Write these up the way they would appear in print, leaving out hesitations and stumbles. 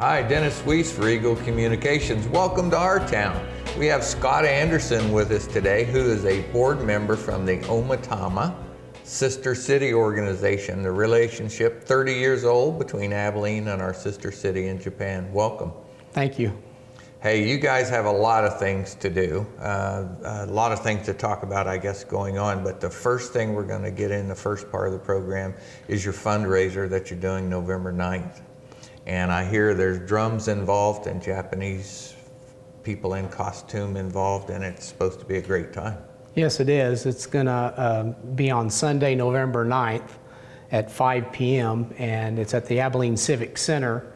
Hi, Dennis Weiss for Eagle Communications. Welcome to our town. We have Scott Anderson with us today, who is a board member from the Abilene Sister City organization, the relationship 30 years old between Abilene and our sister city in Japan. Welcome. Thank you. Hey, you guys have a lot of things to do, a lot of things to talk about, I guess, going on, but the first thing we're going to get in the first part of the program is your fundraiser that you're doing November 9th. And I hear there's drums involved and Japanese people in costume involved, and it's supposed to be a great time. Yes, it is. It's going to be on Sunday, November 9th at 5 p.m. and it's at the Abilene Civic Center.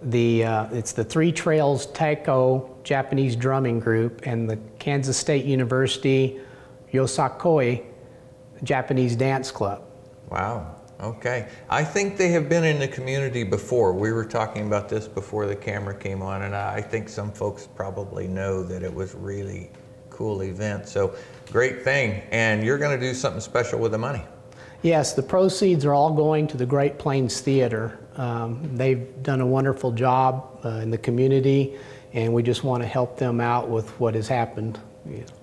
It's the Three Trails Taiko Japanese Drumming Group and the Kansas State University Yosakoi Japanese Dance Club. Wow. Okay. I think they have been in the community before. We were talking about this before the camera came on, and I think some folks probably know that it was really cool event. So great thing. And you're going to do something special with the money. Yes, the proceeds are all going to the Great Plains Theater. They've done a wonderful job in the community, and we just want to help them out with what has happened.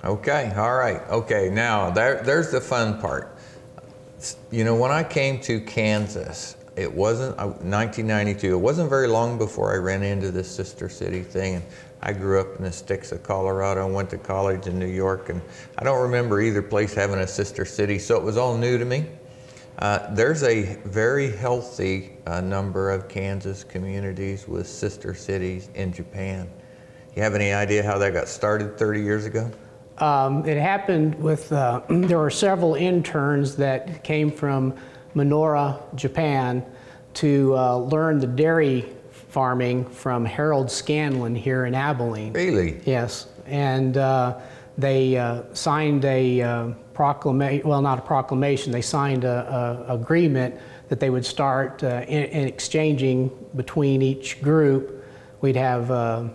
Okay. All right. Okay. Now there's the fun part. You know, when I came to Kansas, it wasn't 1992. It wasn't very long before I ran into this sister city thing. And I grew up in the sticks of Colorado and went to college in New York, and I don't remember either place having a sister city, so it was all new to me. There's a very healthy number of Kansas communities with sister cities in Japan. You have any idea how that got started 30 years ago? It happened with, there were several interns that came from Minoura, Japan, to learn the dairy farming from Harold Scanlon here in Abilene. Really? Yes, and they signed a proclamation, well, not a proclamation, they signed a agreement that they would start in exchanging between each group. We'd have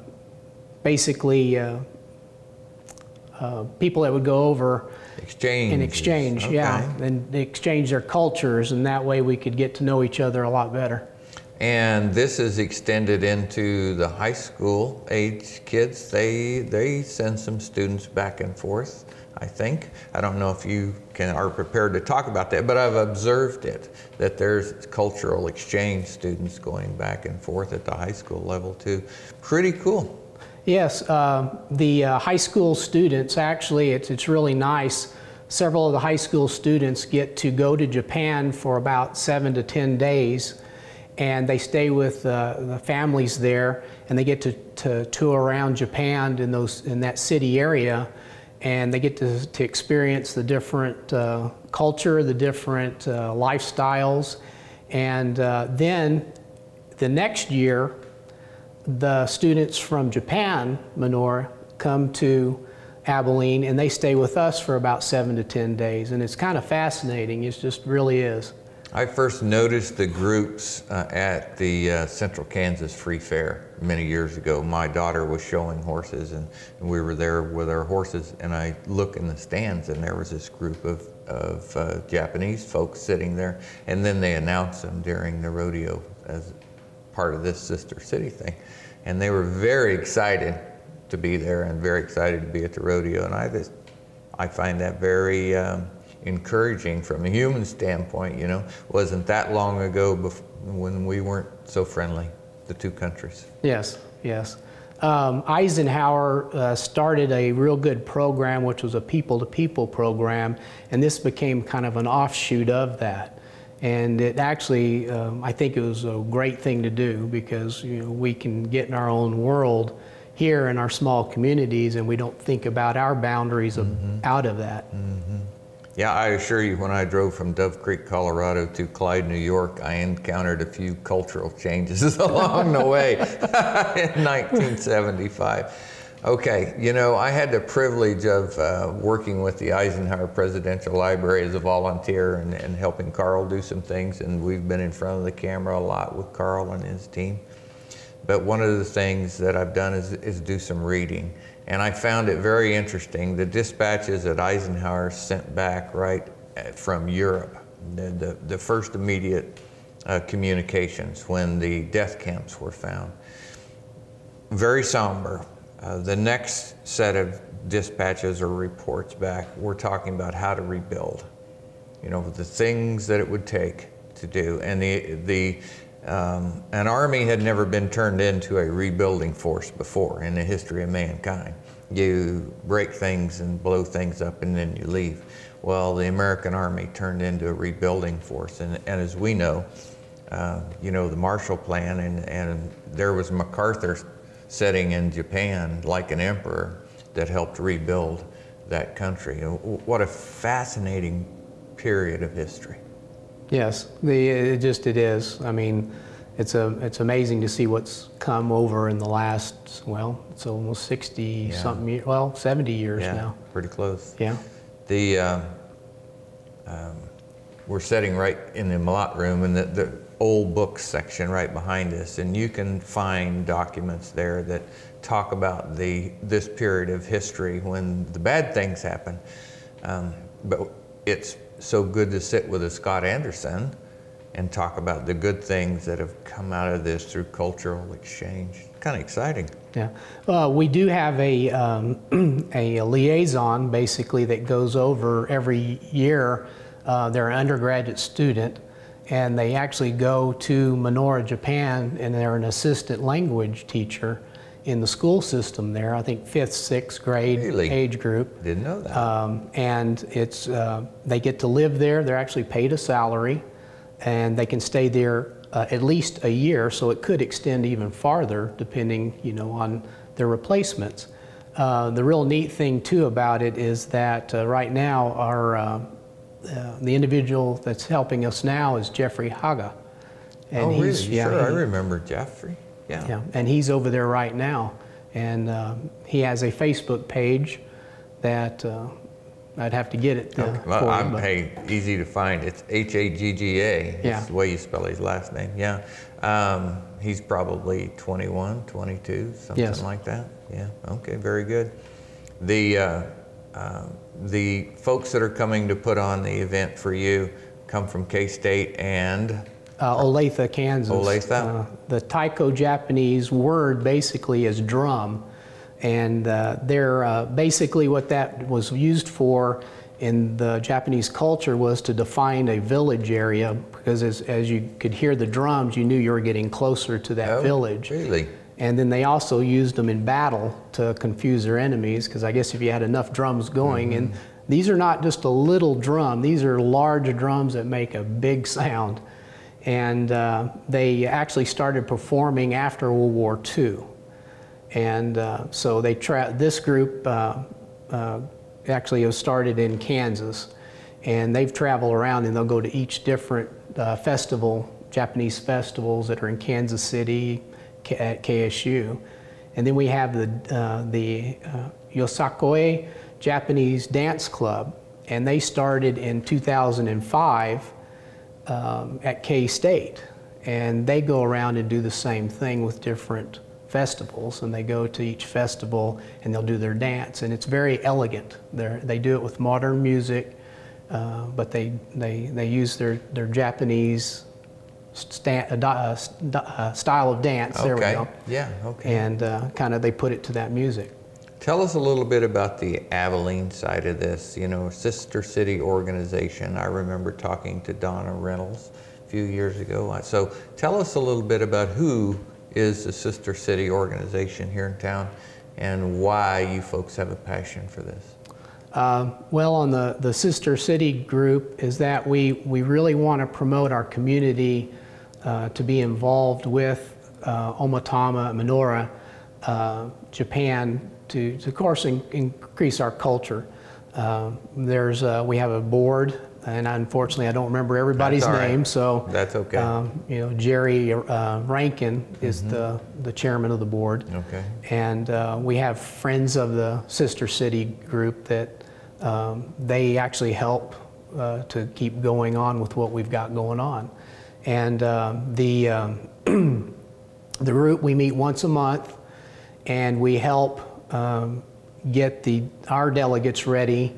basically people that would go over and exchange, okay. Yeah, and they exchange their cultures, and that way we could get to know each other a lot better. And this is extended into the high school age kids. They send some students back and forth, I think. I don't know if you are prepared to talk about that, but I've observed it, that there's cultural exchange students going back and forth at the high school level too. Pretty cool. Yes, the high school students, actually, it's really nice. Several of the high school students get to go to Japan for about 7 to 10 days, and they stay with the families there, and they get to tour around Japan in that city area, and they get to experience the different culture, the different lifestyles, and then the next year, the students from Japan, Minoura, come to Abilene, and they stay with us for about 7 to 10 days, and it's kind of fascinating. It just really is. I first noticed the groups at the Central Kansas Free Fair many years ago. My daughter was showing horses, and we were there with our horses, and I look in the stands, and there was this group of Japanese folks sitting there, and then they announced them during the rodeo as part of this sister city thing, and they were very excited to be there and very excited to be at the rodeo, and I find that very encouraging from a human standpoint. You know, wasn't that long ago when we weren't so friendly, the two countries. Yes, yes. Eisenhower started a real good program, which was a people-to-people program, and this became kind of an offshoot of that. And it actually, I think it was a great thing to do, because we can get in our own world here in our small communities, and we don't think about our boundaries out of that. Yeah, I assure you, when I drove from Dove Creek, Colorado to Clyde, New York, I encountered a few cultural changes along the way in 1975. Okay, you know, I had the privilege of working with the Eisenhower Presidential Library as a volunteer and helping Carl do some things, and we've been in front of the camera a lot with Carl and his team. But one of the things that I've done is do some reading, and I found it very interesting. The dispatches that Eisenhower sent back from Europe, the first immediate communications when the death camps were found. Very somber. The next set of dispatches or reports back, we're talking about how to rebuild, you know, the things that it would take to do. And an army had never been turned into a rebuilding force before in the history of mankind. You break things and blow things up and then you leave. Well, the American Army turned into a rebuilding force, and as we know, you know, the Marshall Plan, and there was MacArthur sitting in Japan like an emperor that helped rebuild that country. What a fascinating period of history. Yes, it is. I mean, it's amazing to see what's come over in the last, well, it's almost 60 something years, well, 70 years now. Pretty close. Yeah. We're sitting right in the Malott room in the old books section right behind us, and you can find documents there that talk about this period of history when the bad things happen. But it's so good to sit with a Scott Anderson and talk about the good things that have come out of this through cultural exchange. Kind of exciting. Yeah, we do have a liaison basically that goes over every year. They're an undergraduate student, and they actually go to Manoa, Japan, and they're an assistant language teacher in the school system there. I think 5th, 6th grade age group. Didn't know that. And it's they get to live there. They're actually paid a salary, and they can stay there at least a year, so it could extend even farther depending, you know, on their replacements. The real neat thing too about it is that right now the individual that's helping us now is Jeffrey Haga. And really? Sure, I remember Jeffrey. Yeah, and he's over there right now, and he has a Facebook page that I'd have to get it for you. Hey, easy to find. It's Hagga. Yeah. It's the way you spell his last name. Yeah. He's probably 21, 22, something like that. Yeah. Okay. Very good. The folks that are coming to put on the event for you come from K-State and Olathe, Kansas. Olathe. The Taiko-Japanese word basically is drum. And they're basically what that was used for in the Japanese culture was to define a village area, because as you could hear the drums, you knew you were getting closer to that village. Really? And then they also used them in battle to confuse their enemies, because I guess if you had enough drums going, and these are not just a little drum, these are large drums that make a big sound. And they actually started performing after World War II. And so this group actually was started in Kansas, and they've traveled around, and they'll go to each different Japanese festivals that are in Kansas City, at KSU. And then we have the Yosakoi Japanese Dance Club, and they started in 2005 at K-State, and they go around and do the same thing with different festivals, and they go to each festival and they'll do their dance, and it's very elegant. They do it with modern music, but they use their Japanese style of dance. There we go. Yeah. Okay. And kind of they put it to that music. Tell us a little bit about the Abilene side of this. You know, Sister City organization. I remember talking to Donna Reynolds a few years ago. So tell us a little bit about who is the Sister City organization here in town, and why you folks have a passion for this. Well, on the Sister City group is that we really want to promote our community to be involved with Omatama, Manoa, Japan, to of course increase our culture. We have a board, and unfortunately I don't remember everybody's name, so that's okay. You know, Jerry Rankin is the chairman of the board. Okay. And we have friends of the Sister City group that they actually help to keep going on with what we've got going on. And the group, we meet once a month, and we help get our delegates ready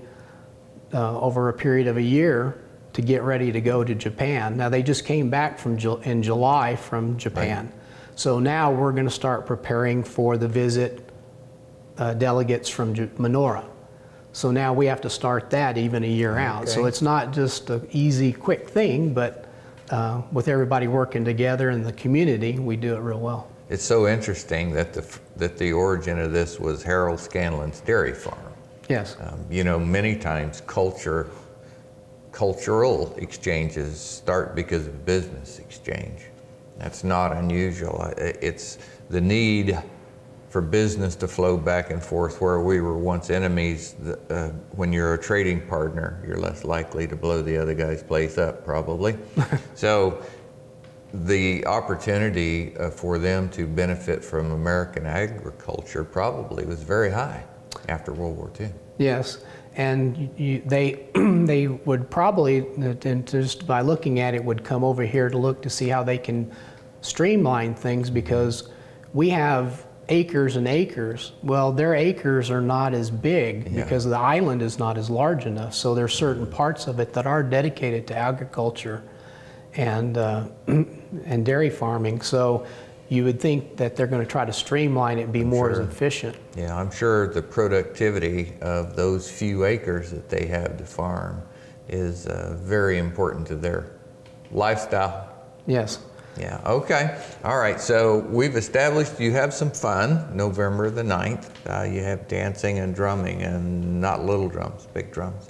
over a period of a year to get ready to go to Japan. Now they just came back in July from Japan. Right. So now we're going to start preparing for the visit delegates from Manoa. So now we have to start that even a year out. So it's not just an easy, quick thing, but with everybody working together in the community, we do it real well. It's so interesting that the origin of this was Harold Scanlon's dairy farm. Yes. You know, many times cultural exchanges start because of business exchange. That's not unusual. It's the need for business to flow back and forth. Where we were once enemies, when you're a trading partner, you're less likely to blow the other guy's place up, probably. So the opportunity for them to benefit from American agriculture probably was very high after World War II. Yes, and they would probably, and just by looking at it, would come over here to look to see how they can streamline things, because we have acres and acres. Well, their acres are not as big because the island is not as large enough. So there's certain parts of it that are dedicated to agriculture and and dairy farming. So you would think that they're going to try to streamline it and be more as efficient. Yeah, I'm sure the productivity of those few acres that they have to farm is very important to their lifestyle. Yes. Yeah, okay. All right, so we've established you have some fun November the 9th. You have dancing and drumming, and not little drums, big drums.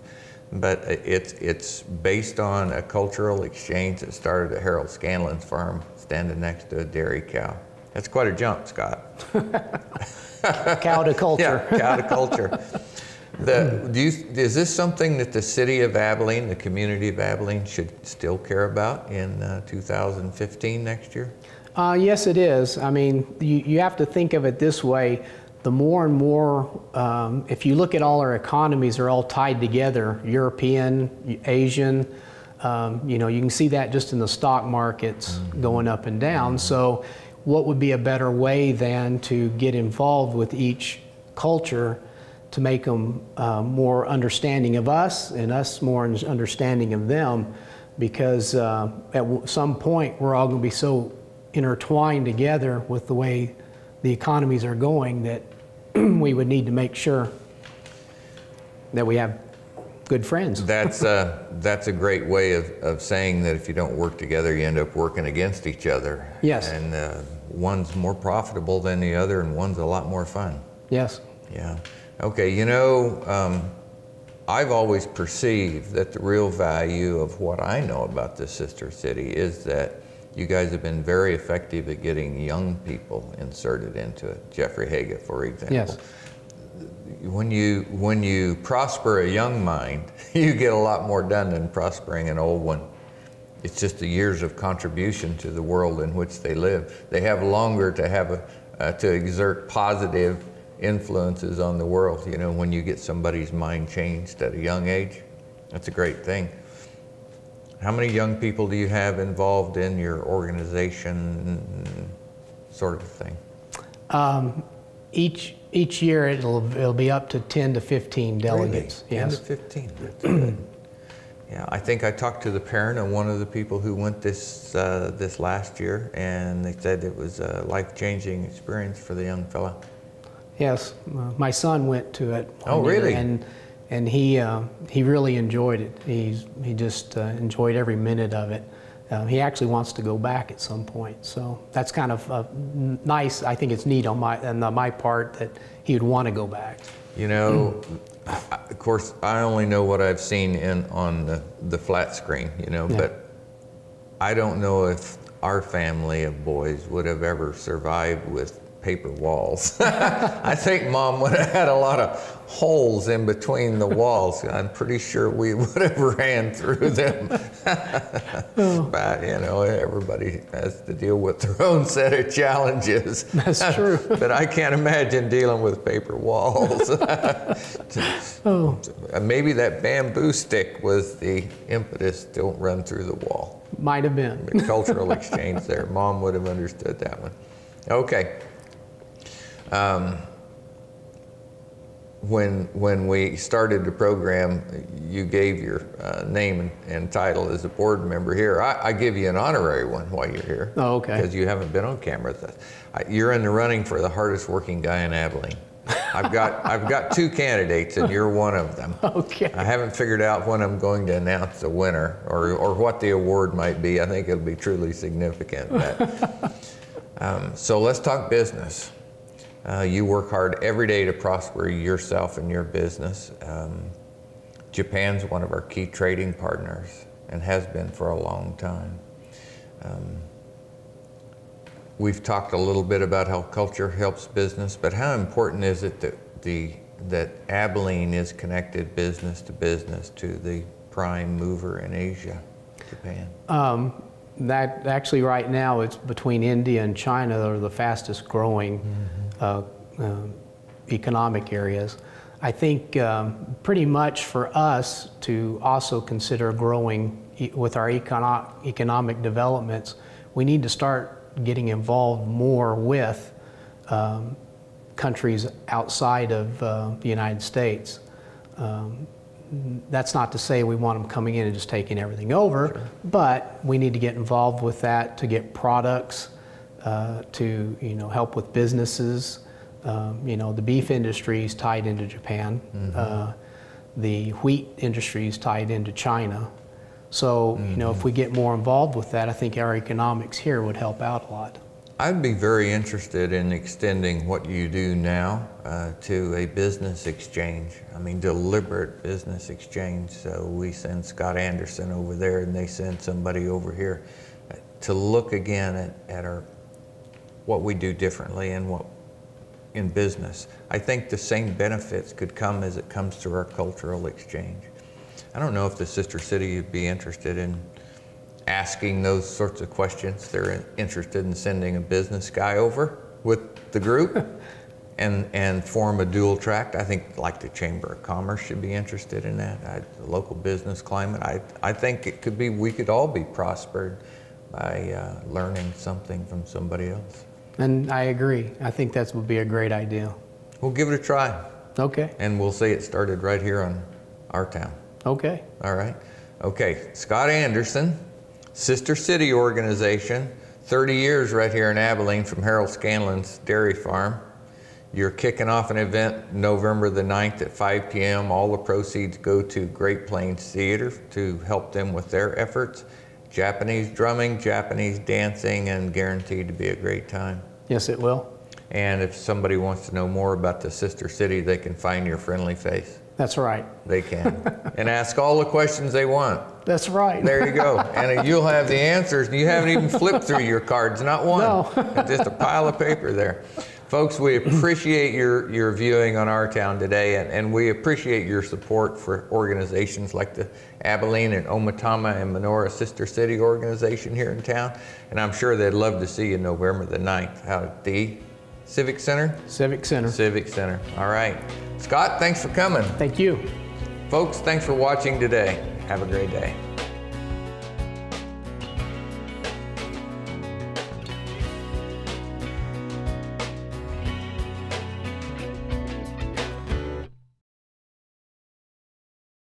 But it's based on a cultural exchange that started at Harold Scanlon's farm, standing next to a dairy cow. That's quite a jump, Scott. Cow to culture. Yeah, cow to culture. Is this something that the city of Abilene, the community of Abilene, should still care about in 2015 next year? Yes, it is. I mean, you have to think of it this way. The more and more, if you look at all our economies, are all tied together, European, Asian. You know, you can see that just in the stock markets going up and down. So what would be a better way than to get involved with each culture to make them more understanding of us and us more understanding of them, because at some point we're all going to be so intertwined together with the way the economies are going that we would need to make sure that we have good friends. That's a great way of saying that if you don't work together, you end up working against each other. Yes. And one's more profitable than the other, and one's a lot more fun. Yes. Yeah. Okay, you know, I've always perceived that the real value of what I know about this sister city is that you guys have been very effective at getting young people inserted into it. Jeffrey Haga, for example. Yes. When you prosper a young mind, you get a lot more done than prospering an old one. It's just the years of contribution to the world in which they live. They have longer to have to exert positive influences on the world. You know, when you get somebody's mind changed at a young age, that's a great thing. How many young people do you have involved in your organization, sort of thing? Each year it'll be up to 10 to 15 delegates. Really? Yes. 10 to 15. That's good. Yeah, I think I talked to the parent of one of the people who went this last year, and they said it was a life-changing experience for the young fella. Yes, my son went to it. Oh, really? And he really enjoyed it. He just enjoyed every minute of it. He actually wants to go back at some point. So that's kind of nice. I think it's neat on my part that he would want to go back. You know, of course, I only know what I've seen on the flat screen. You know, but I don't know if our family of boys would have ever survived with paper walls. I think Mom would have had a lot of holes in between the walls. I'm pretty sure we would have ran through them. But, you know, everybody has to deal with their own set of challenges. That's true. But I can't imagine dealing with paper walls. Maybe that bamboo stick was the impetus to run through the wall. Might have been. The cultural exchange there. Mom would have understood that one. Okay. when we started the program, you gave your name and title as a board member here. I give you an honorary one while you're here. Oh, okay. Because you haven't been on camera with us. You're in the running for the hardest working guy in Abilene. I've got 2 candidates, and you're one of them. Okay. I haven't figured out when I'm going to announce the winner or what the award might be. I think it'll be truly significant. So let's talk business. You work hard every day to prosper yourself and your business. Japan's one of our key trading partners and has been for a long time. We've talked a little bit about how culture helps business, but how important is it that Abilene is connected business to the prime mover in Asia, Japan? That actually right now it's between India and China that are the fastest growing economic areas. I think pretty much for us to also consider growing with our economic developments, we need to start getting involved more with countries outside of the United States. That's not to say we want them coming in and just taking everything over, sure, but we need to get involved with that to get products, to help with businesses. The beef industry is tied into Japan. Mm-hmm. The wheat industry is tied into China. So, mm-hmm, if we get more involved with that, I think our economics here would help out a lot. I'd be very interested in extending what you do now to a business exchange. I mean, deliberate business exchange. So we send Scott Anderson over there and they send somebody over here to look again at what we do differently and in business. I think the same benefits could come as it comes to our cultural exchange. I don't know if the Sister City would be interested in asking those sorts of questions. They're interested in sending a business guy over with the group and form a dual track. I think like the Chamber of Commerce should be interested in that. The local business climate. I think it could be, we could all be prospered by learning something from somebody else. And I agree. I think that would be a great idea. We'll give it a try. Okay. And we'll say it started right here on our town. Okay. All right. Okay, Scott Anderson, Sister City organization, 30 years right here in Abilene from Harold Scanlon's dairy farm. You're kicking off an event November the 9th at 5 p.m. All the proceeds go to Great Plains Theater to help them with their efforts. Japanese drumming, Japanese dancing, and guaranteed to be a great time. Yes, it will. And if somebody wants to know more about the Sister City, they can find your friendly face. That's right. They can. And ask all the questions they want. That's right. There you go. And you'll have the answers. You haven't even flipped through your cards, not one. No. Just a pile of paper there. Folks, we appreciate your viewing on Our Town today, and we appreciate your support for organizations like the Abilene and Omatama and Menorah Sister City organization here in town. And I'm sure they'd love to see you November the 9th out at the Civic Center? Civic Center. Civic Center. All right. Scott, thanks for coming. Thank you. Folks, thanks for watching today. Have a great day.